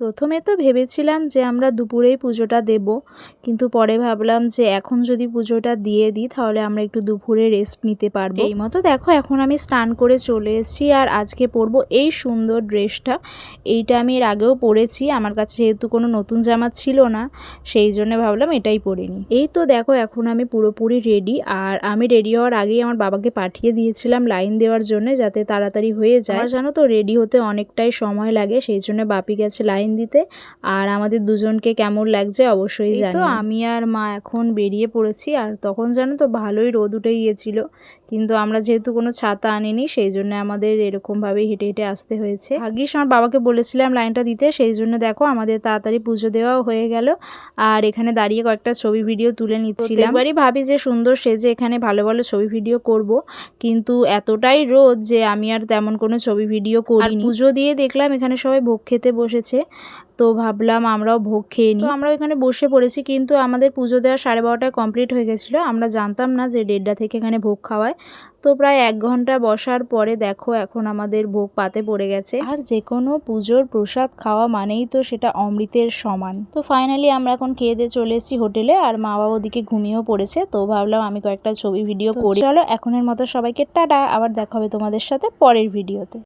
প্রথমে তো ভেবেছিলাম যে আমরা দুপুরেই পুজোটা দেব, কিন্তু পরে ভাবলাম যে এখন যদি পুজোটা দিয়ে দিই তাহলে আমরা একটু দুপুরে রেস্ট নিতে পারবো। এই মতো দেখো এখন আমি স্নান করে চলে এসেছি আর আজকে পরবো এই সুন্দর ড্রেসটা। এইটা আমি এর আগেও পরেছি, আমার কাছে যেহেতু কোনো নতুন জামা ছিল না সেই জন্য ভাবলাম এটাই পরে নিই। এই তো দেখো এখন আমি পুরোপুরি রেডি, আর আমি রেডি হওয়ার আগেই আমার বাবাকে পাঠিয়ে দিয়েছিলাম লাইন দেওয়ার জন্য যাতে তাড়াতাড়ি হয়ে যায়। আর জানো তো রেডি হতে অনেকটাই সময় লাগে, সেই জন্য বাপি গেছে লাইন দিতে। আর আমাদের দুজনকে কেমন লাগছে অবশ্যই জানি। তো আমি আর মা এখন বেরিয়ে পড়েছি, আর তখন জানো তো ভালোই রোদ উঠে গিয়েছিল, কিন্তু আমরা যেহেতু কোনো ছাতা আনিনি সেই জন্য আমাদের এরকমভাবেই হেঁটে হেঁটে আসতে হয়েছে। ভাগ্যিস আমার বাবাকে বলেছিলাম লাইনটা দিতে, সেই জন্য দেখো আমাদের তাড়াতাড়ি পুজো দেওয়াও হয়ে গেল। আর এখানে দাঁড়িয়ে কয়েকটা ছবি ভিডিও তুলে নিচ্ছিলাম। এবারই ভাবি যে সুন্দর সেজে এখানে ভালো ভালো ছবি ভিডিও করব, কিন্তু এতটাই রোদ যে আমি আর তেমন কোনো ছবি ভিডিও করিনি। পুজো দিয়ে দেখলাম এখানে সবাই ভোগ খেতে বসেছে, তো ভাবলাম আমরাও ভোগ খেয়ে নিই। তো আমরাও এখানে বসে পড়েছি, কিন্তু আমাদের পুজো দেওয়া 12:30টায় কমপ্লিট হয়ে গেছিলো। আমরা জানতাম না যে 1:30টা থেকে এখানে ভোগ খাওয়ায়। তো প্রায় 1 ঘন্টা বসার পরে দেখো এখন আমাদের ভোগ পাতে পড়ে গেছে। আর যে কোনো পুজোর প্রসাদ খাওয়া মানেই তো সেটা অমৃতের সমান। তো ফাইনালি আমরা এখন খেয়ে দিয়ে চলে এসেছি হোটেলে, আর মা বাবা ওদিকে ঘুমিয়েও পড়েছে। তো ভাবলাম আমি কয়েকটা ছবি ভিডিও করি। চলো এখনের মতো সবাইকে টাটা, আবার দেখা হবে তোমাদের সাথে পরের ভিডিওতে।